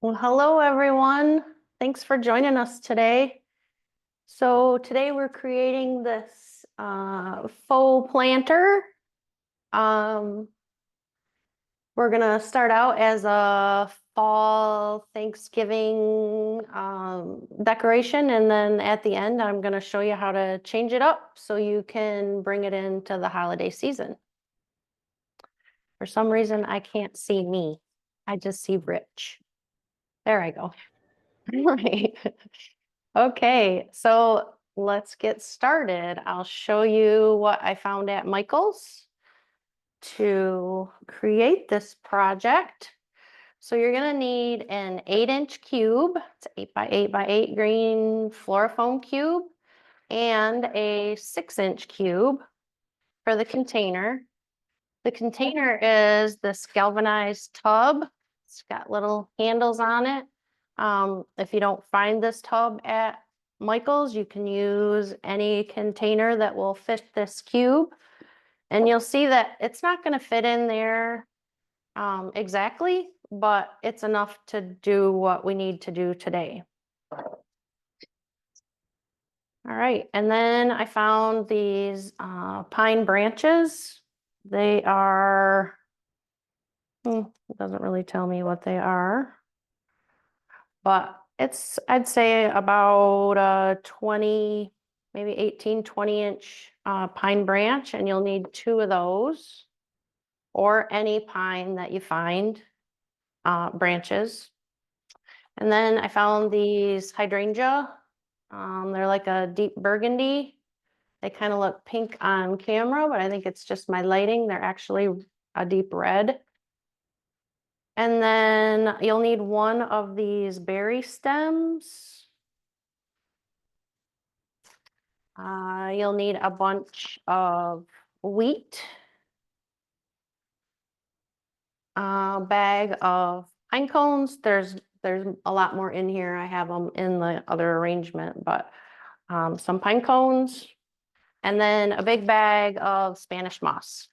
Well, hello everyone. Thanks for joining us today. So today we're creating this faux planter. Um, we're gonna start out as a fall Thanksgiving decoration, and then at the end I'm gonna show you how to change it up so you can bring it into the holiday season. For some reason I can't see me. I just see Rich. There I go. Right. Okay, so let's get started. I'll show you what I found at Michael's to create this project. So you're gonna need an 8-inch cube. It's 8 by 8 by 8 green FloraFōM cube and a 6-inch cube for the container. The container is this galvanized tub. It's got little handles on it. If you don't find this tub at Michael's, you can use any container that will fit this cube. And you'll see that it's not going to fit in there exactly, but it's enough to do what we need to do today. All right, and then I found these pine branches. They are, it doesn't really tell me what they are, but it's, I'd say about a 20, maybe 18, 20-inch pine branch, and you'll need 2 of those, or any pine that you find, branches. And then I found these hydrangea. They're like a deep burgundy. They kind of look pink on camera, but I think it's just my lighting. They're actually a deep red. And then you'll need 1 of these berry stems. You'll need a bunch of wheat, a bag of pine cones. There's a lot more in here. I have them in the other arrangement, but some pine cones, and then a big bag of Spanish moss.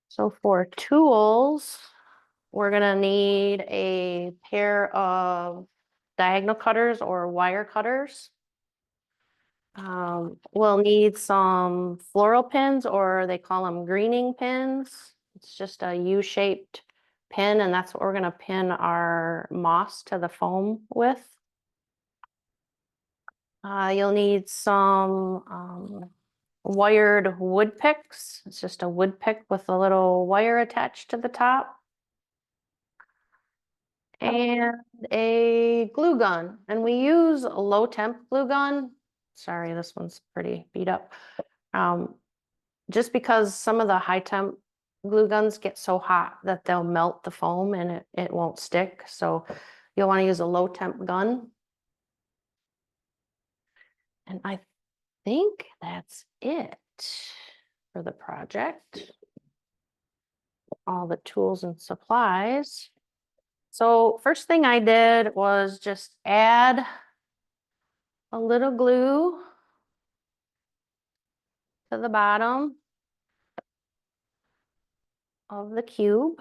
So for tools, we're gonna need a pair of diagonal cutters or wire cutters. We'll need some floral pins, or they call them greening pins. It's just a U-shaped pin, and that's what we're gonna pin our moss to the foam with. You'll need some wired wood picks. It's just a wood pick with a little wire attached to the top. And a glue gun. And we use a low-temp glue gun. Sorry, this one's pretty beat up. Just because some of the high-temp glue guns get so hot that they'll melt the foam and it won't stick. So you'll want to use a low-temp gun. And I think that's it for the project. All the tools and supplies. So first thing I did was just add a little glue to the bottom of the cube.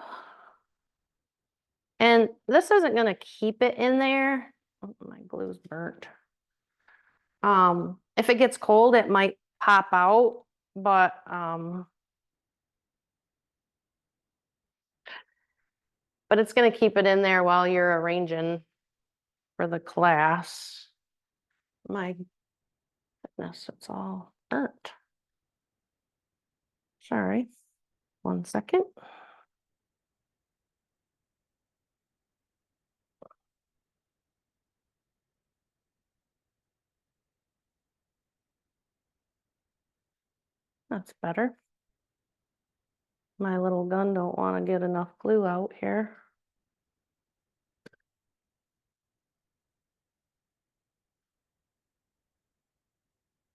And this isn't going to keep it in there. Oh, my glue's burnt. If it gets cold, it might pop out, but it's going to keep it in there while you're arranging for the class. My goodness, it's all burnt. Sorry, 1 second. That's better. My little gun don't want to get enough glue out here.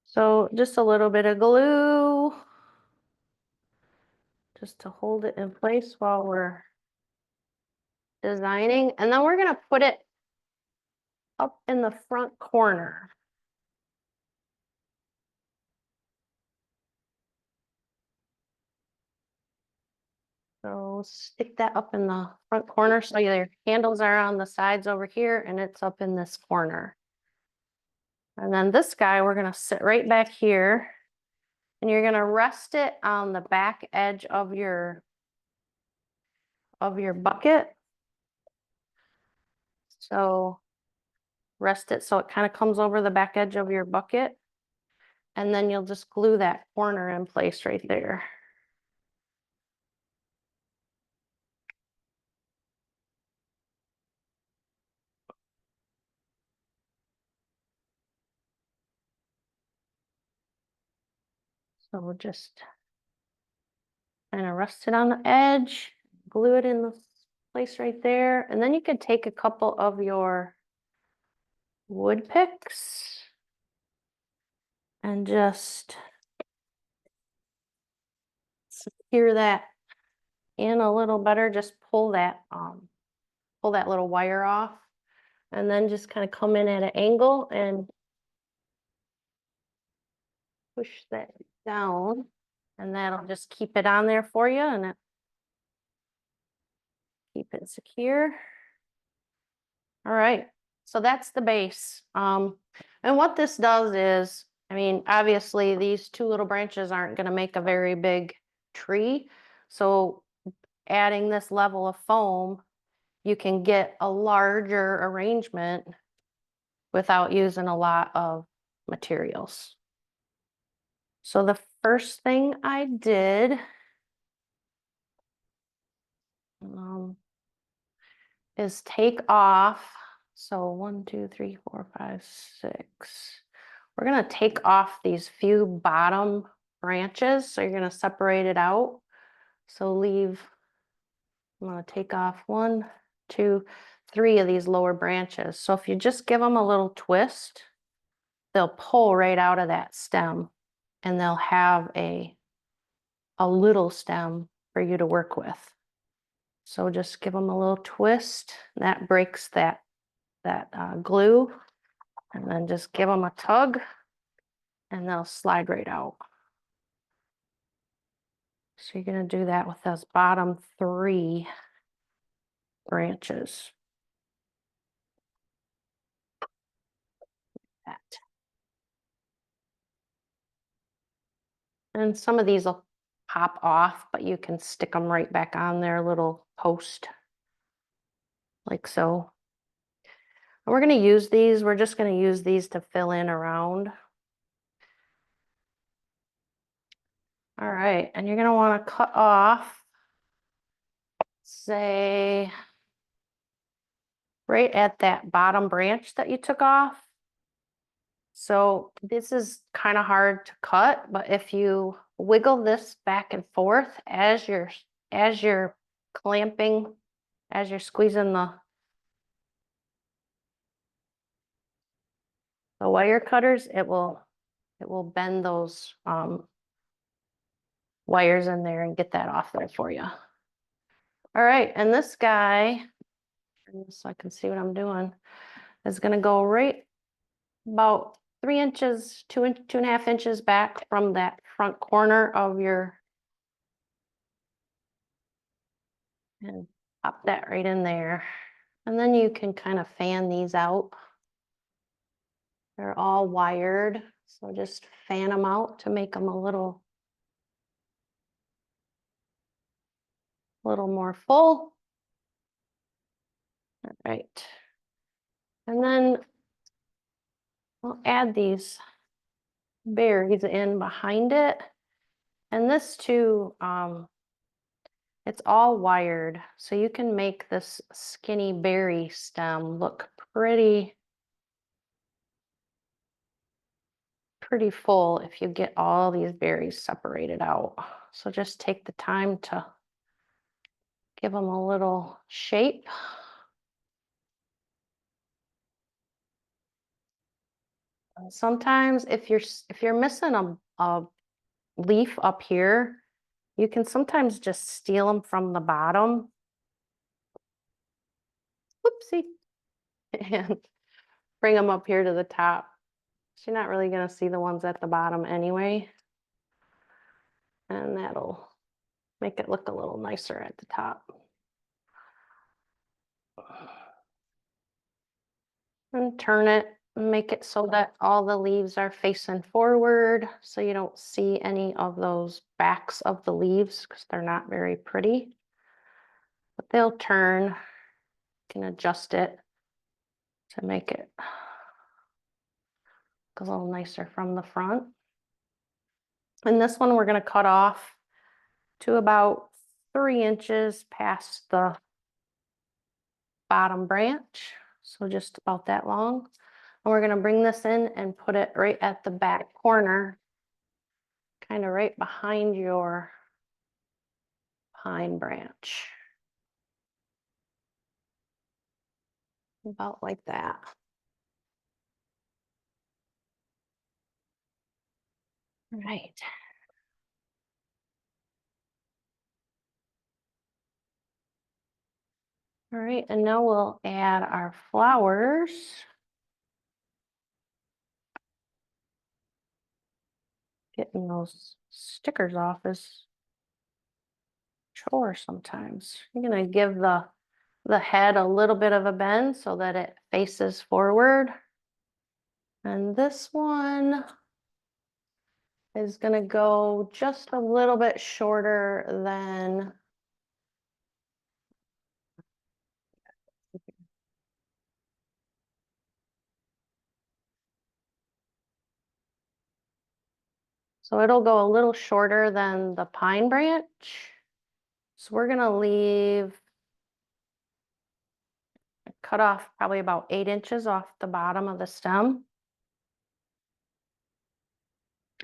So just a little bit of glue just to hold it in place while we're designing. And then we're going to put it up in the front corner. So stick that up in the front corner so your handles are on the sides over here and it's up in this corner. And then this guy, we're gonna sit right back here and you're gonna rest it on the back edge of your bucket. So rest it so it kind of comes over the back edge of your bucket. And then you'll just glue that corner in place right there. So we'll just kind of rest it on the edge, glue it in the place right there. And then you could take a couple of your wood picks and just secure that in a little better. Just pull that little wire off and then just kind of come in at an angle and push that down, and that'll just keep it on there for you and keep it secure. All right, so that's the base. And what this does is, I mean, obviously these two little branches aren't going to make a very big tree. So adding this level of foam, you can get a larger arrangement without using a lot of materials. So the first thing I did is take off. So 1, 2, 3, 4, 5, 6. We're going to take off these few bottom branches. So you're going to separate it out. So I'm going to take off 1, 2, 3 of these lower branches. So if you just give them a little twist, they'll pull right out of that stem and they'll have a little stem for you to work with. So just give them a little twist. That breaks that glue, and then just give them a tug and they'll slide right out. So you're going to do that with those bottom 3 branches. That. And some of these will pop off, but you can stick them right back on their little post, like so. And we're going to use these. We're just going to use these to fill in around. All right, and you're going to want to cut off, say, right at that bottom branch that you took off. So this is kind of hard to cut, but if you wiggle this back and forth as you're clamping, as you're squeezing the wire cutters, it will bend those wires in there and get that off there for you. All right, and this guy, so I can see what I'm doing, is going to go right about 3 inches, 2.5 inches back from that front corner of your, and pop that right in there. And then you can kind of fan these out. They're all wired, so just fan them out to make them a little more full. All right. And then we'll add these berries in behind it. And this too, it's all wired, so you can make this skinny berry stem look pretty full if you get all these berries separated out. So just take the time to give them a little shape. And sometimes if you're missing a leaf up here, you can sometimes just steal them from the bottom. Whoopsie. And bring them up here to the top. So you're not really going to see the ones at the bottom anyway. And that'll Make it look a little nicer at the top. And turn it, make it so that all the leaves are facing forward, so you don't see any of those backs of the leaves because they're not very pretty. But they'll turn. You can adjust it to make it a little nicer from the front. And this one we're going to cut off to about 3 inches past the bottom branch. So just about that long. And we're going to bring this in and put it right at the back corner, kind of right behind your pine branch. About like that. Right. All right, and now we'll add our flowers. Getting those stickers off is a chore sometimes. You're gonna give the head a little bit of a bend so that it faces forward. And this one is gonna go just a little bit shorter than so it'll go a little shorter than the pine branch. So we're gonna cut off probably about 8 inches off the bottom of the stem.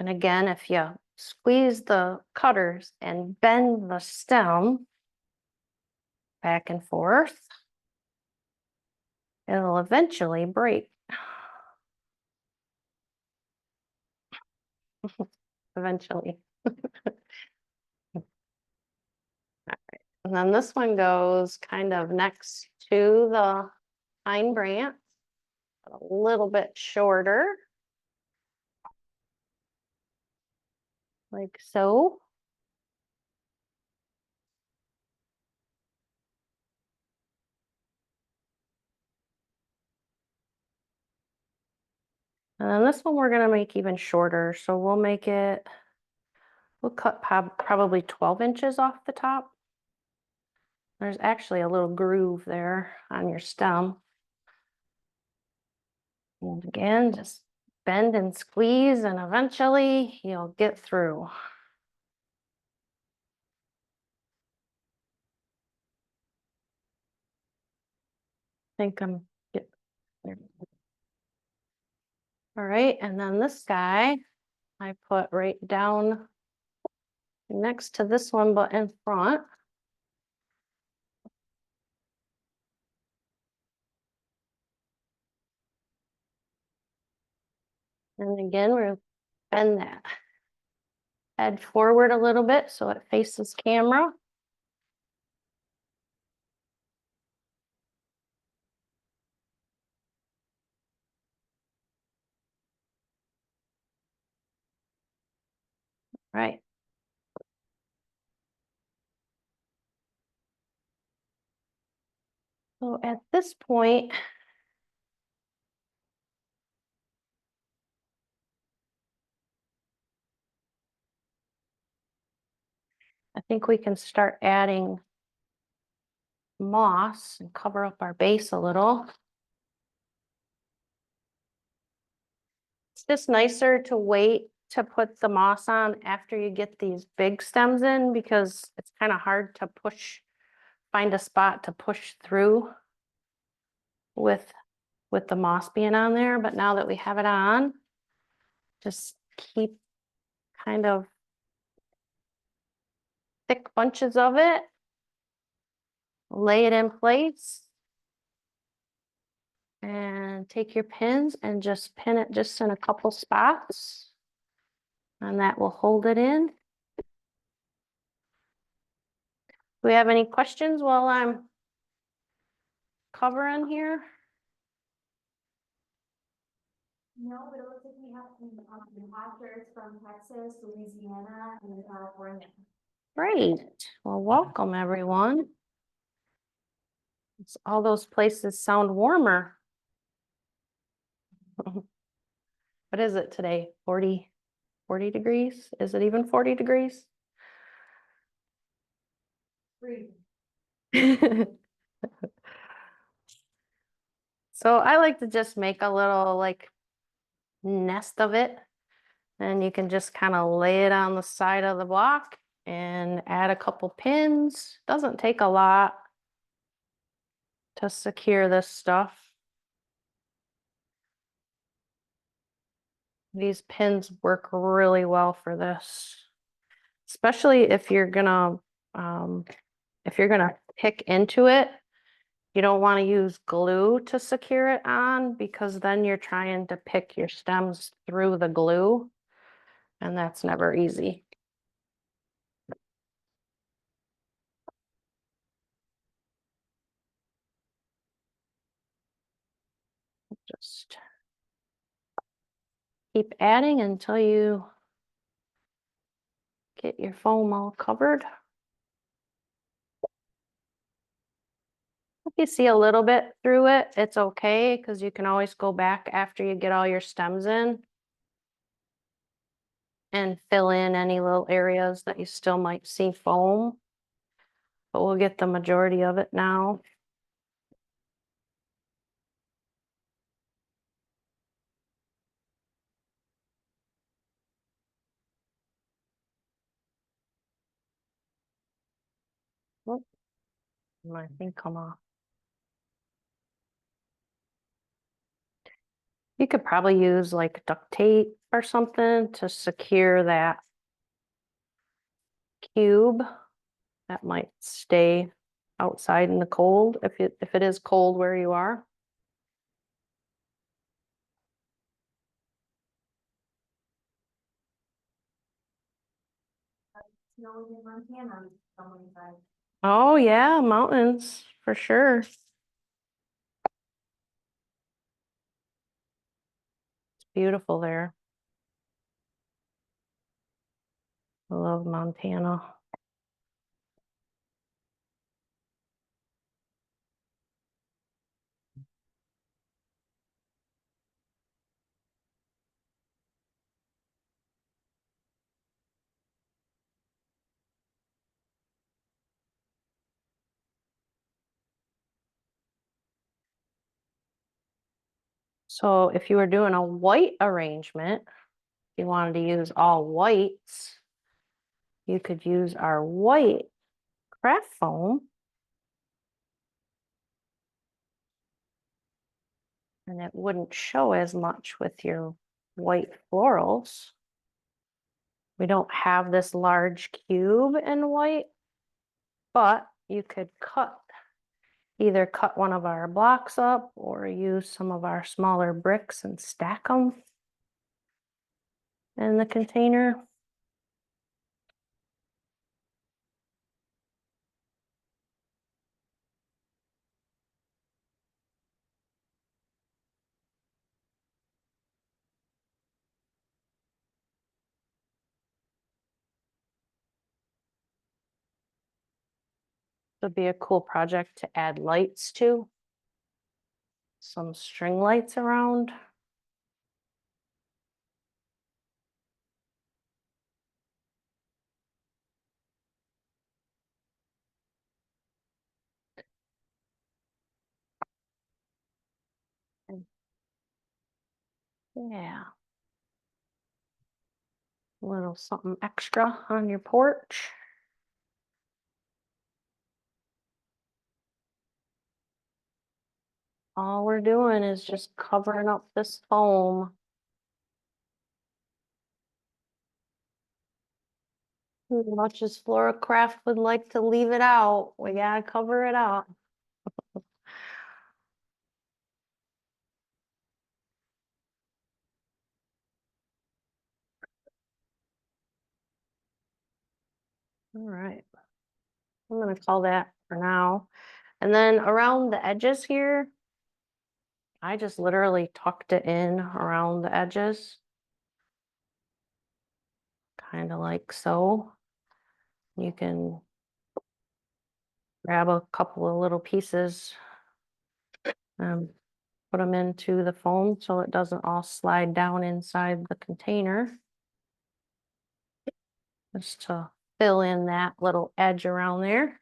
And again, if you squeeze the cutters and bend the stem back and forth, it'll eventually break. Eventually. And then this one goes kind of next to the pine branch, a little bit shorter, like so. And then this one we're gonna make even shorter. So we'll cut probably 12 inches off the top. There's actually a little groove there on your stem. And again, just bend and squeeze, and eventually you'll get through. I think I'm get there. All right, and then this guy I put right down next to this one, but in front. And again, we'll bend that head forward a little bit so it faces camera. Right. So at this point, I think we can start adding moss and cover up our base a little. It's just nicer to wait to put the moss on after you get these big stems in, because it's kind of hard to find a spot to push through with the moss being on there. But now that we have it on, just keep kind of thick bunches of it, lay it in place, and take your pins and just pin it just in a couple spots, and that will hold it in. Do we have any questions while I'm covering here? No, but it looks like we have some watchers from Texas, Louisiana, and California. Great. Well, welcome everyone. All those places sound warmer. What is it today? 40 degrees? Is it even 40 degrees? So I like to just make a little like nest of it. And you can just kind of lay it on the side of the block and add a couple pins. Doesn't take a lot to secure this stuff. These pins work really well for this, especially if you're gonna pick into it. You don't want to use glue to secure it on because then you're trying to pick your stems through the glue, and that's never easy. Just keep adding until you get your foam all covered. If you see a little bit through it, it's okay because you can always go back after you get all your stems in and fill in any little areas that you still might see foam. But we'll get the majority of it now. Oh, my thing come off. You could probably use like duct tape or something to secure that cube. That might stay outside in the cold if it is cold where you are. Snowing in Montana on someone's side. Oh yeah, mountains for sure. It's beautiful there. I love Montana. So if you were doing a white arrangement, if you wanted to use all whites, you could use our white craft foam. And it wouldn't show as much with your white florals. We don't have this large cube in white, but you could either cut one of our blocks up or use some of our smaller bricks and stack them in the container. Would be a cool project to add lights to. Some string lights around. Yeah. A little something extra on your porch. All we're doing is just covering up this foam. As much as FloraCraft would like to leave it out, we gotta cover it up. All right. I'm gonna call that for now. And then around the edges here, I just literally tucked it in around the edges. Kind of like so. You can grab a couple of little pieces, put them into the foam so it doesn't all slide down inside the container. Just to fill in that little edge around there.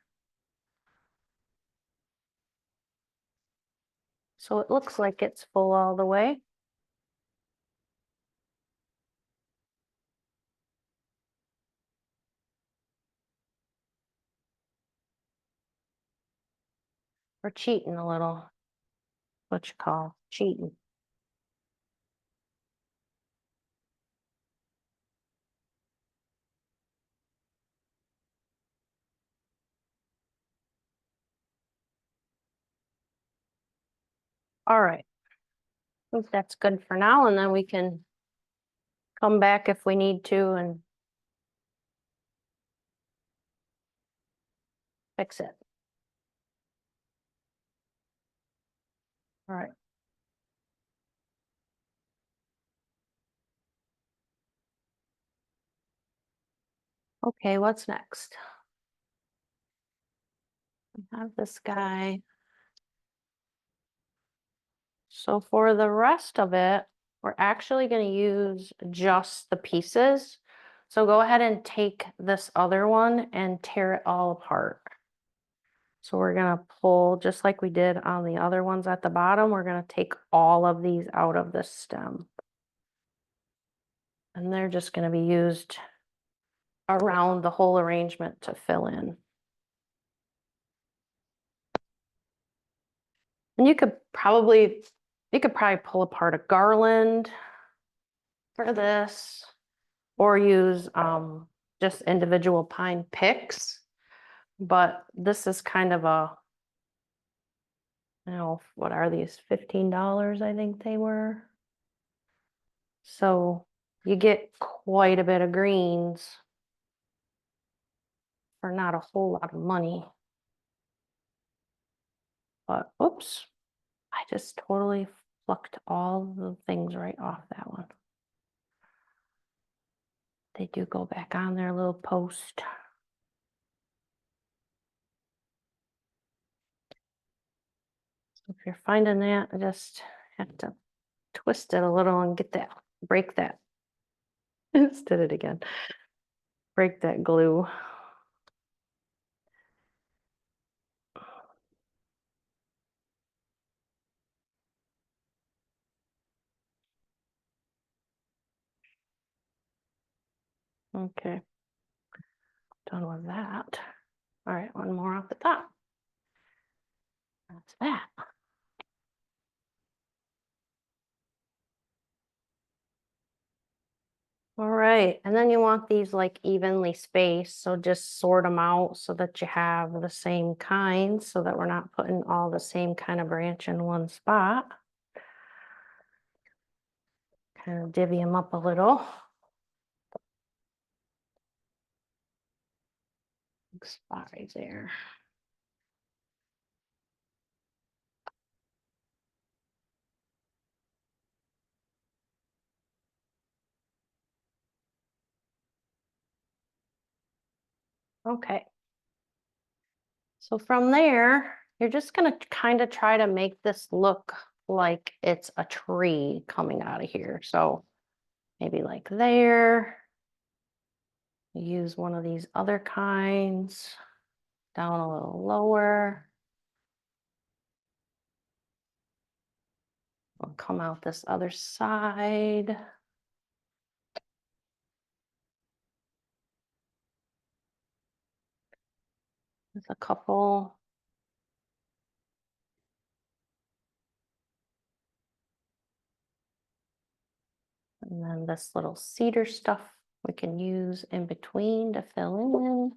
So it looks like it's full all the way. We're cheating a little. What you call cheating. All right. I think that's good for now, and then we can come back if we need to and fix it. All right. Okay, what's next? We have this guy. So for the rest of it, we're actually going to use just the pieces. So go ahead and take this other one and tear it all apart. So we're going to pull, just like we did on the other ones at the bottom, we're going to take all of these out of the stem. And they're just going to be used around the whole arrangement to fill in. And you could probably pull apart a garland for this, or use just individual pine picks. But this is kind of a, what are these? $15, I think they were. So you get quite a bit of greens for not a whole lot of money. But oops, I just totally plucked all the things right off that one. They do go back on their little post. So if you're finding that, I just have to twist it a little and get that, break that. Just did it again. Break that glue. Okay, done with that. All right, one more off the top. That's that. All right, and then you want these like evenly spaced, so just sort them out so that you have the same kind, so that we're not putting all the same kind of branch in one spot. Kind of divvy them up a little. Big spot right there. Okay. So from there, you're just gonna kind of try to make this look like it's a tree coming out of here. So maybe like there. Use one of these other kinds, down a little lower. We'll come out this other side. There's a couple. And then this little cedar stuff we can use in between to fill in.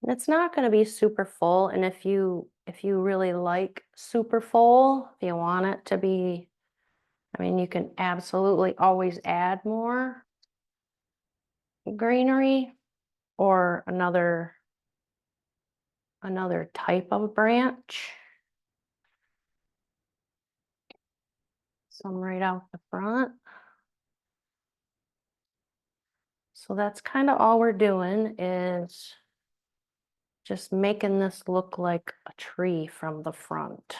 And it's not going to be super full. And if you really like super full, if you want it to be, I mean, you can absolutely always add more greenery or another type of branch. Some right out the front. So that's kind of all we're doing, is just making this look like a tree from the front.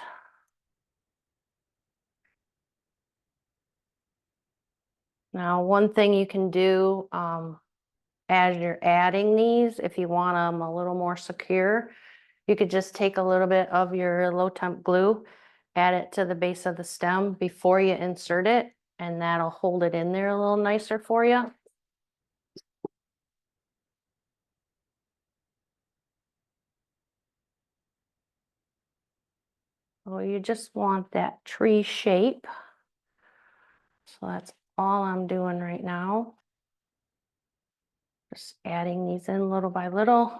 Now, one thing you can do as you're adding these, if you want them a little more secure, you could just take a little bit of your low-temp glue, add it to the base of the stem before you insert it, and that'll hold it in there a little nicer for you. So you just want that tree shape. So that's all I'm doing right now. Just adding these in little by little.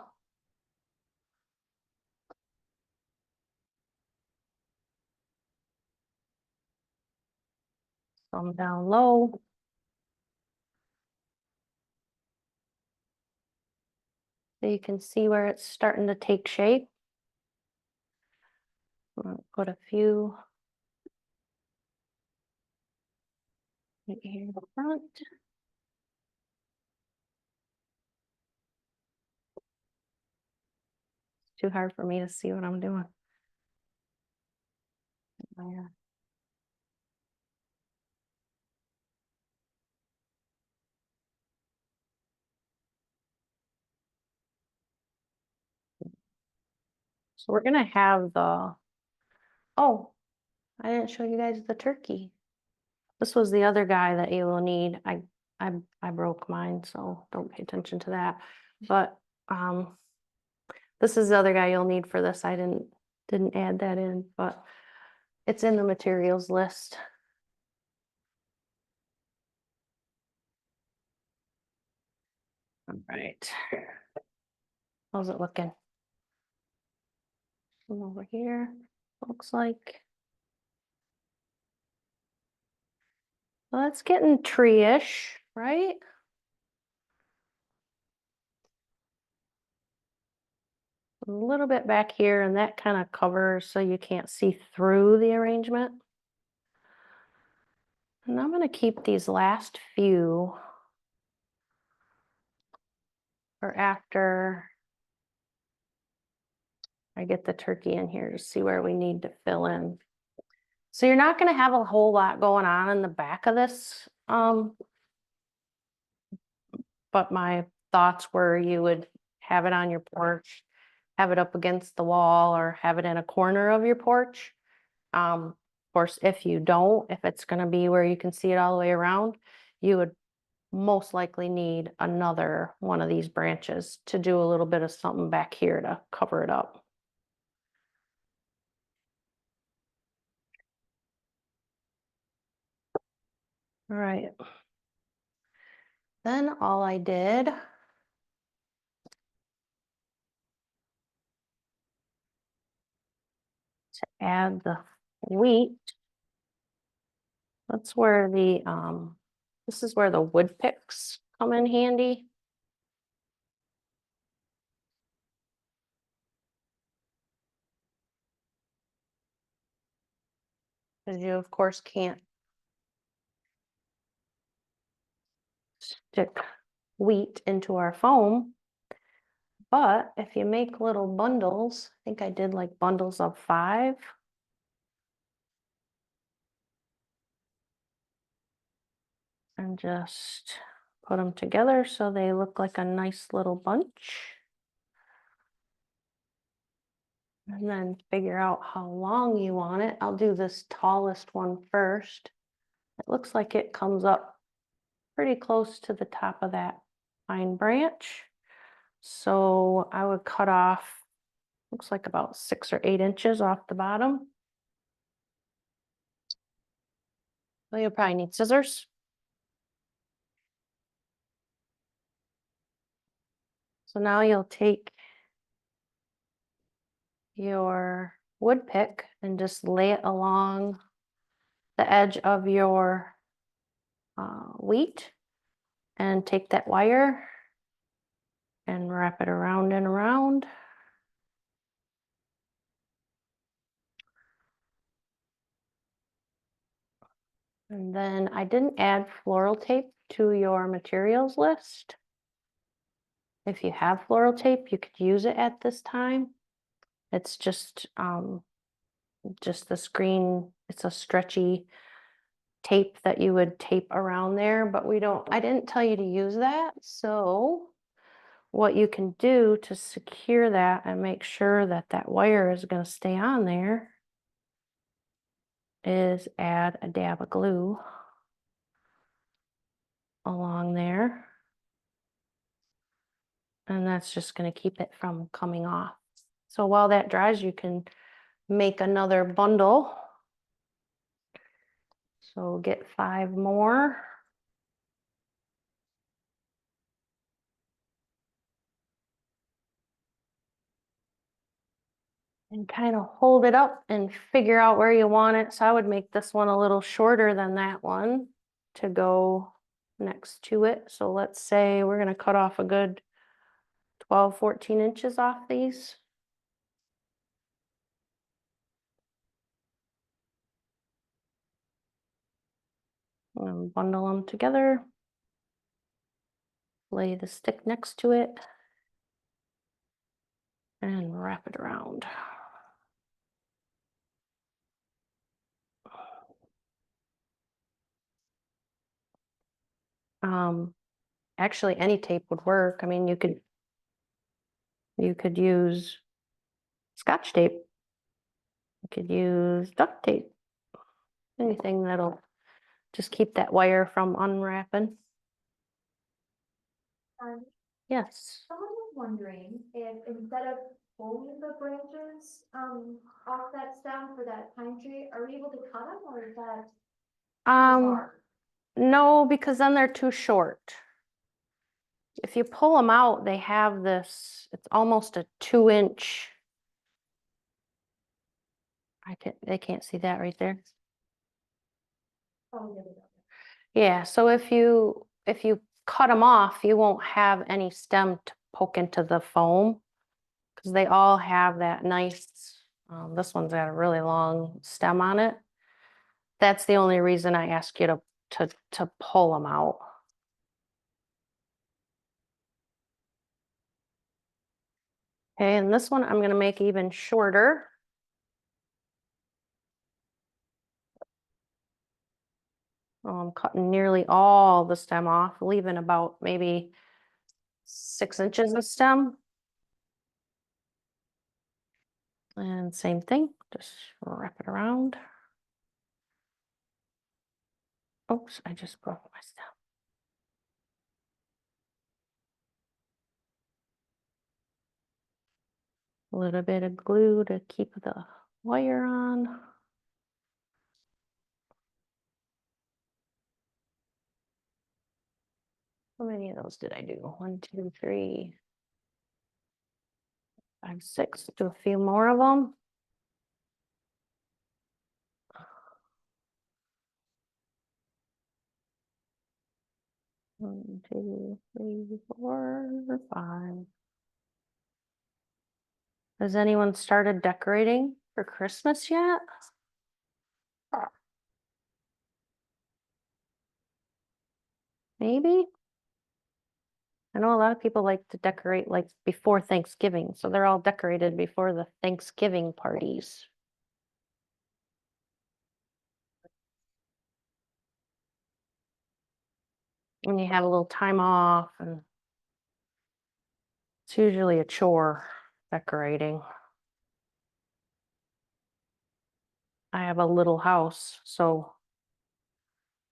Some down low. So you can see where it's starting to take shape. Put a few right here in the front. It's too hard for me to see what I'm doing. Yeah. So we're gonna have the, oh, I didn't show you guys the turkey. This was the other guy that you will need. I broke mine, so don't pay attention to that. But this is the other guy you'll need for this. I didn't add that in, but it's in the materials list. All right. How's it looking? From over here, looks like. Well, that's getting tree-ish, right? A little bit back here, and that kind of covers so you can't see through the arrangement. And I'm going to keep these last few for after I get the turkey in here to see where we need to fill in. So you're not going to have a whole lot going on in the back of this, but my thoughts were you would have it on your porch, have it up against the wall, or have it in a corner of your porch. Of course, if you don't, if it's going to be where you can see it all the way around, you would most likely need another one of these branches to do a little bit of something back here to cover it up. All right. Then all I did to add the wheat, that's where the this is where the wood picks come in handy. Because you of course can't stick wheat into our foam. But if you make little bundles, I think I did like bundles of 5. And just put them together so they look like a nice little bunch. And then figure out how long you want it. I'll do this tallest one first. It looks like it comes up pretty close to the top of that pine branch. So I would cut off, looks like about 6 or 8 inches off the bottom. So you'll probably need scissors. So now you'll take your wood pick and just lay it along the edge of your wheat and take that wire and wrap it around and around. And then I didn't add floral tape to your materials list. If you have floral tape, you could use it at this time. It's just this green, it's a stretchy tape that you would tape around there, but I didn't tell you to use that. So what you can do to secure that and make sure that that wire is going to stay on there is add a dab of glue along there. And that's just going to keep it from coming off. So while that dries, you can make another bundle. So get 5 more. And kind of hold it up and figure out where you want it. So I would make this one a little shorter than that one to go next to it. So let's say we're going to cut off a good 12, 14 inches off these. And bundle them together. Lay the stick next to it. And wrap it around. Actually, any tape would work. I mean, you could use Scotch tape. You could use duct tape. Anything that'll just keep that wire from unwrapping. Yes. Someone was wondering if instead of pulling the branches, off that stem for that pine tree, are we able to cut them or is that too hard? No, because then they're too short. If you pull them out, they have this, it's almost a 2-inch. They can't see that right there. Oh, yeah, we got it. Yeah, so if you cut them off, you won't have any stem to poke into the foam because they all have that nice, this one's got a really long stem on it. That's the only reason I ask you to pull them out. Okay, and this one I'm going to make even shorter. I'm cutting nearly all the stem off, leaving about maybe 6 inches of stem. And same thing, just wrap it around. Oops, I just broke my stem. A little bit of glue to keep the wire on. How many of those did I do? 1, 2, 3, 5, 6. Do a few more of them. 1, 2, 3, 4, 5. Has anyone started decorating for Christmas yet? Maybe. I know a lot of people like to decorate like before Thanksgiving, so they're all decorated before the Thanksgiving parties. When you have a little time off, and it's usually a chore decorating. I have a little house, so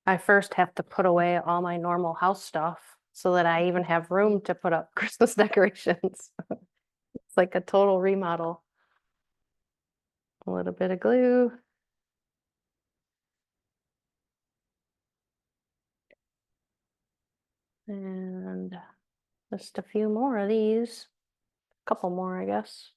I first have to put away all my normal house stuff so that I even have room to put up Christmas decorations. It's like a total remodel. A little bit of glue. And just a few more of these. A couple more, I guess.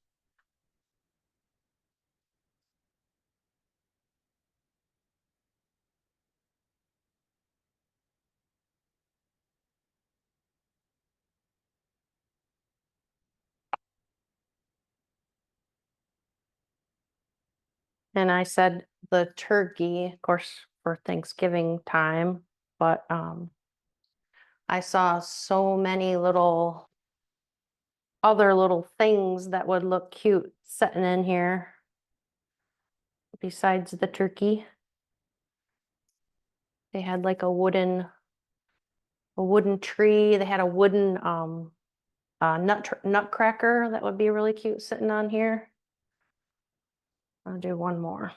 And I said the turkey, of course, for Thanksgiving time, but I saw so many little other little things that would look cute sitting in here besides the turkey. They had like a wooden tree. They had a wooden nutcracker that would be really cute sitting on here. I'll do one more.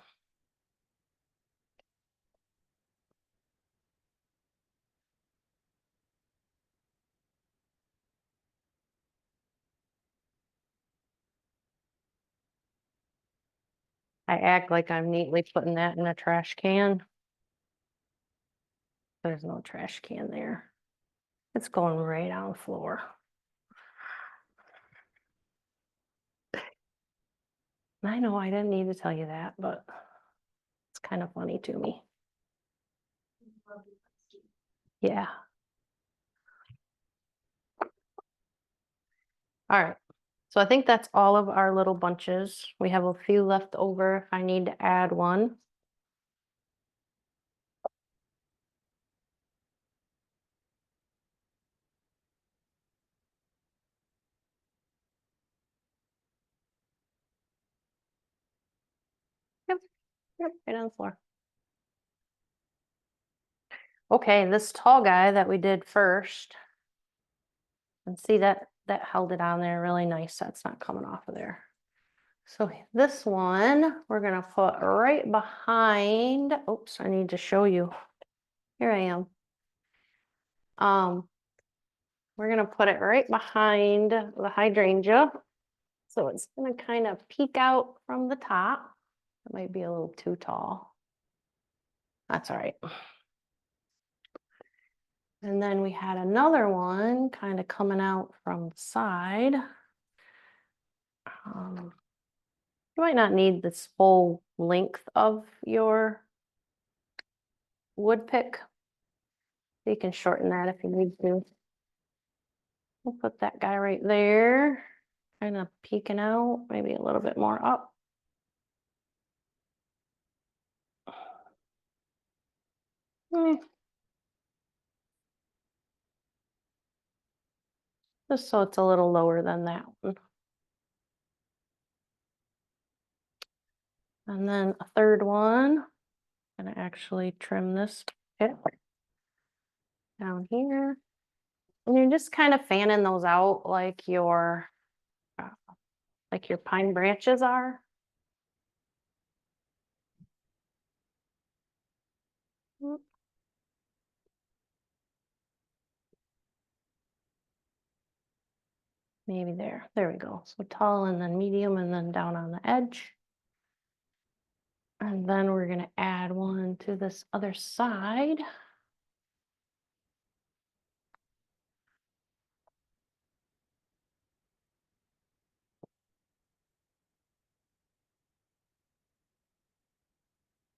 I act like I'm neatly putting that in a trash can. There's no trash can there. It's going right on the floor. I know I didn't need to tell you that, but it's kind of funny to me. Yeah. All right. So I think that's all of our little bunches. We have a few left over if I need to add one. Yep, yep, right on the floor. Okay, this tall guy that we did first, and see that held it on there really nice. That's not coming off of there. So this one we're gonna put right behind. Oops, I need to show you. Here I am. We're gonna put it right behind the hydrangea. So it's gonna kind of peek out from the top. It might be a little too tall. That's all right. And then we had another one kind of coming out from the side. You might not need this whole length of your wood pick. You can shorten that if you need to. We'll put that guy right there, kind of peeking out, maybe a little bit more up. Just so it's a little lower than that one. And then a third one, I'm gonna actually trim this pick down here. And you're just kind of fanning those out like your pine branches are. Maybe there. There we go. So tall and then medium and then down on the edge. And then we're going to add one to this other side.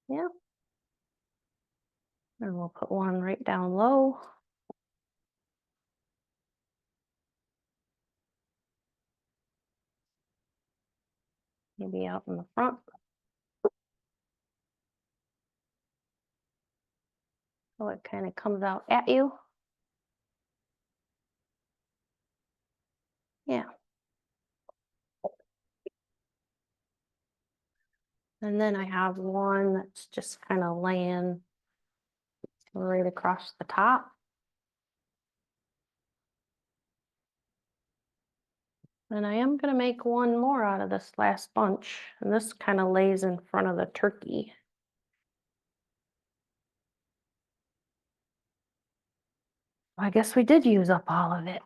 Yeah. And we'll put one right down low. Maybe out in the front. So it kind of comes out at you. Yeah. And then I have one that's just kind of laying right across the top. And I am going to make one more out of this last bunch. And this kind of lays in front of the turkey. I guess we did use up all of it.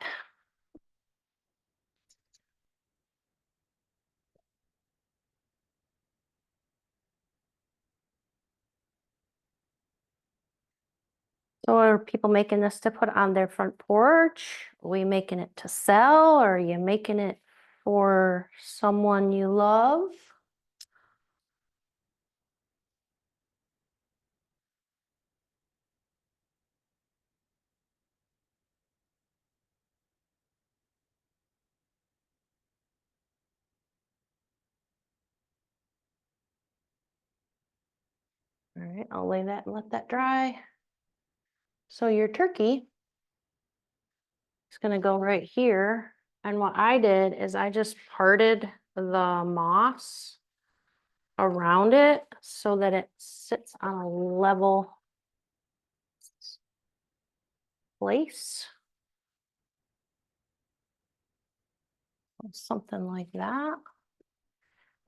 So are people making this to put on their front porch? Are we making it to sell? Or are you making it for someone you love? All right, I'll lay that and let that dry. So your turkey is going to go right here And what I did is I just parted the moss around it so that it sits on a level place. Something like that.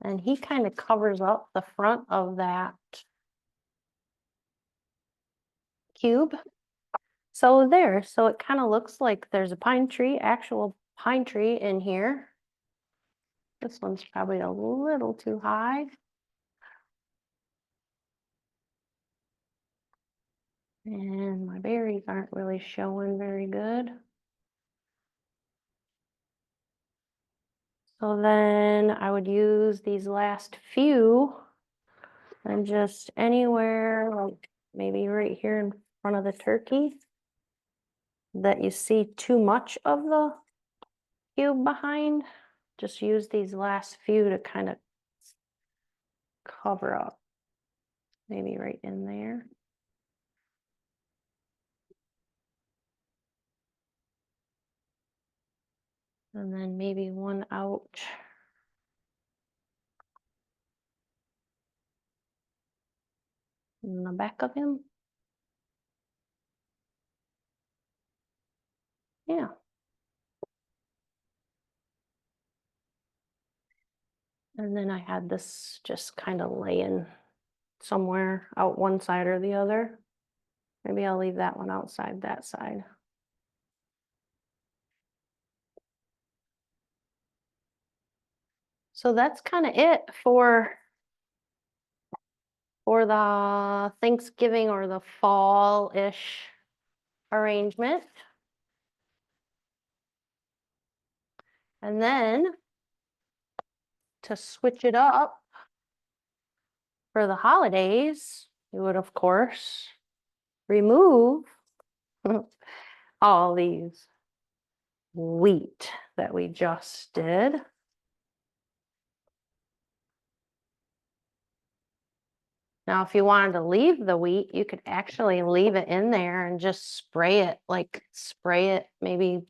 And he kind of covers up the front of that cube. So it kind of looks like there's a pine tree, actual pine tree in here. This one's probably a little too high. And my berries aren't really showing very good. So then I would use these last few and just anywhere, like maybe right here in front of the turkey, that you see too much of the cube behind, just use these last few to kind of cover up. Maybe right in there. And then maybe one out in the back of him. Yeah. And then I had this just kind of laying somewhere out one side or the other. Maybe I'll leave that one outside that side. So that's kind of it for the Thanksgiving or the fall-ish arrangement. And then to switch it up for the holidays, you would, of course, remove all these wheat that we just did. Now, if you wanted to leave the wheat, you could actually leave it in there and just spray it, maybe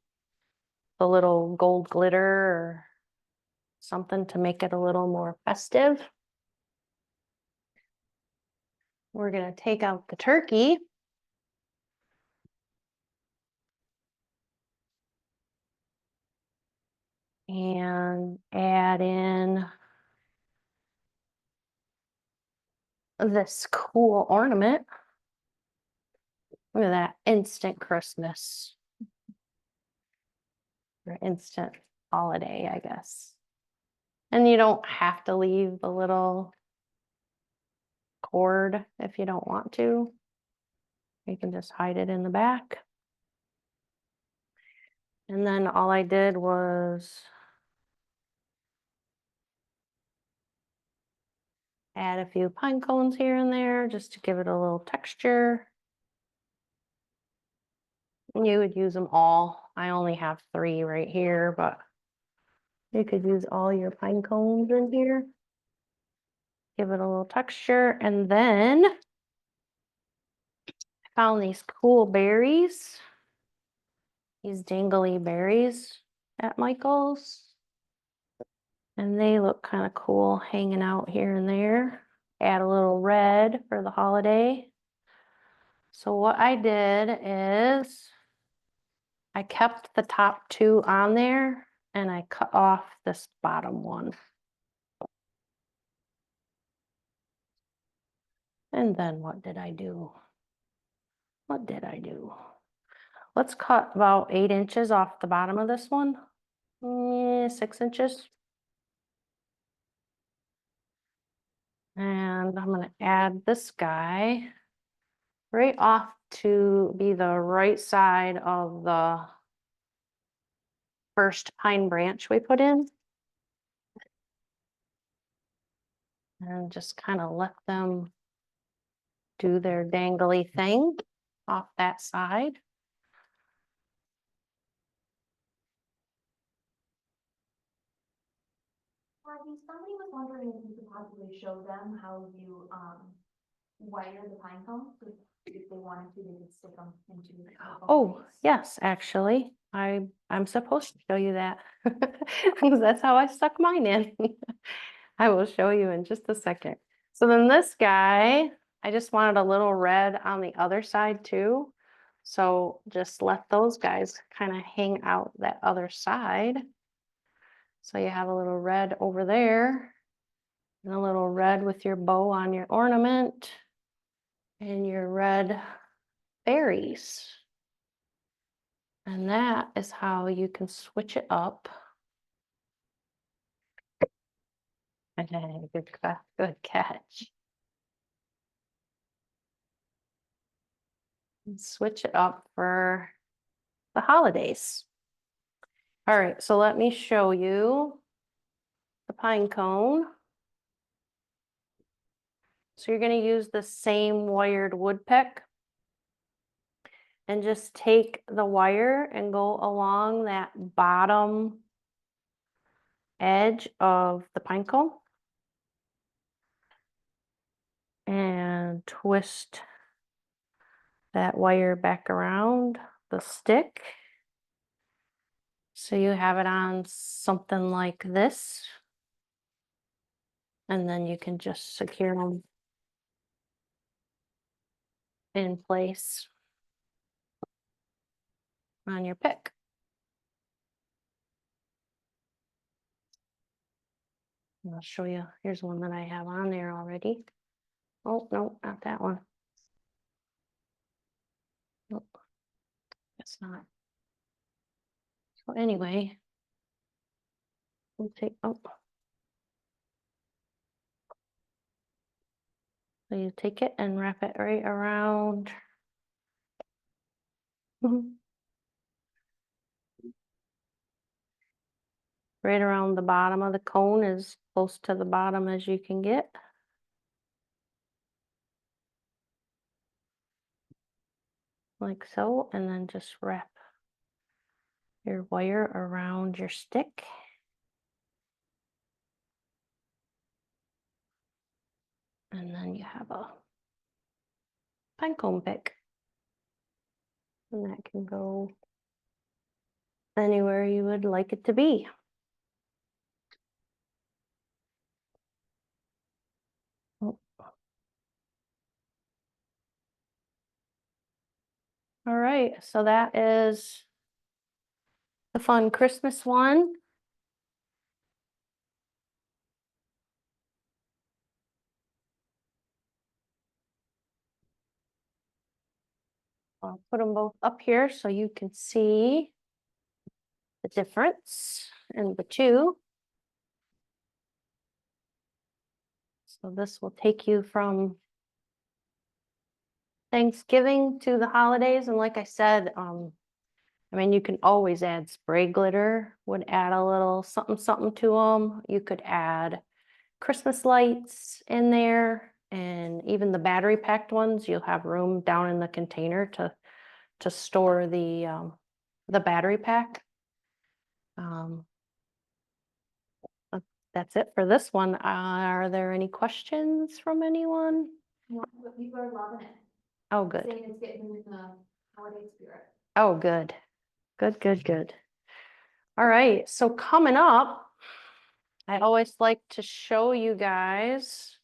the little gold glitter or something to make it a little more festive. We're going to take out the turkey. And add in this cool ornament. Look at that, instant Christmas. Or instant holiday, I guess. And you don't have to leave the little cord if you don't want to. You can just hide it in the back. And then all I did was add a few pine cones here and there just to give it a little texture. You would use them all. I only have 3 right here, but you could use all your pine cones in here. Give it a little texture. And then I found these cool berries. These dangly berries at Michael's. And they look kind of cool hanging out here and there. Add a little red for the holiday. So what I did is I kept the top 2 on there and I cut off this bottom one. And then what did I do? What did I do? Let's cut about 8 inches off the bottom of this one. 6 inches. And I'm going to add this guy right off to be the right side of the first pine branch we put in. And just kind of let them do their dangly thing off that side. Somebody was wondering if you could possibly show them how you wire the pine cones. If they wanted to, they could stick them into. Oh, yes, actually. I'm supposed to show you that. That's how I stuck mine in. I will show you in just a second. So then this guy, I just wanted a little red on the other side too. So just let those guys kind of hang out that other side. So you have a little red over there and a little red with your bow on your ornament and your red berries. And that is how you can switch it up. Okay, good catch. And switch it up for the holidays. All right, so let me show you the pine cone. So you're going to use the same wired wood pick and just take the wire and go along that bottom edge of the pine cone and twist that wire back around the stick. So you have it on something like this. And then you can just secure them in place on your pick. And I'll show you. Here's one that I have on there already. Oh, no, not that one. Nope, it's not. So anyway, we'll take, oh. So you take it and wrap it right around. Right around the bottom of the cone, as close to the bottom as you can get. Like so, and then just wrap your wire around your stick. And then you have a pinecone pick. And that can go anywhere you would like it to be. Oh. All right, so that is the fun Christmas one. I'll put them both up here so you can see the difference in the two. So this will take you from Thanksgiving to the holidays. And like I said, I mean, you can always add spray glitter, would add a little something, something to them. You could add Christmas lights in there, and even the battery packed ones, you'll have room down in the container to store the battery pack. That's it for this one. Are there any questions from anyone? But people are loving it. Oh, good. Saying it's getting in the holiday spirit. Oh, good. Good, good, good. All right, so coming up, I always like to show you guys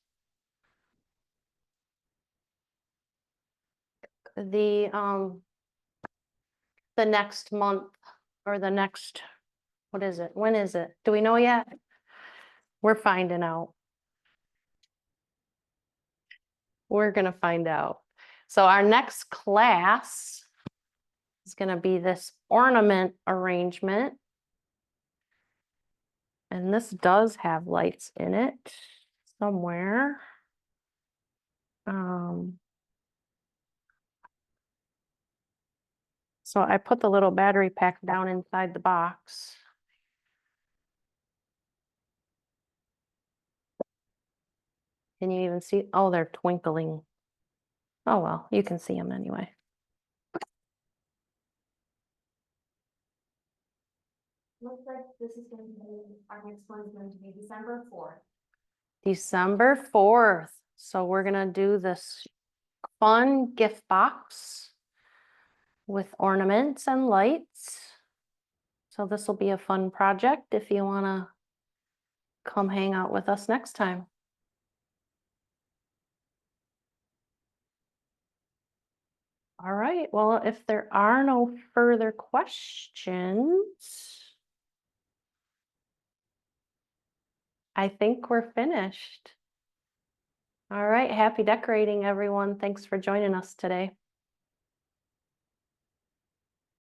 the next month or the next, what is it? When is it? Do we know yet? We're finding out. We're gonna find out. So our next class is gonna be this ornament arrangement. And this does have lights in it somewhere. So I put the little battery pack down inside the box. Can you even see? Oh, they're twinkling. Oh, well, you can see them anyway. Looks like this is going to be, our next one is going to be December 4th. December 4th. So we're gonna do this fun gift box with ornaments and lights. So this will be a fun project if you want to come hang out with us next time. All right, well, if there are no further questions, I think we're finished. All right, happy decorating, everyone. Thanks for joining us today.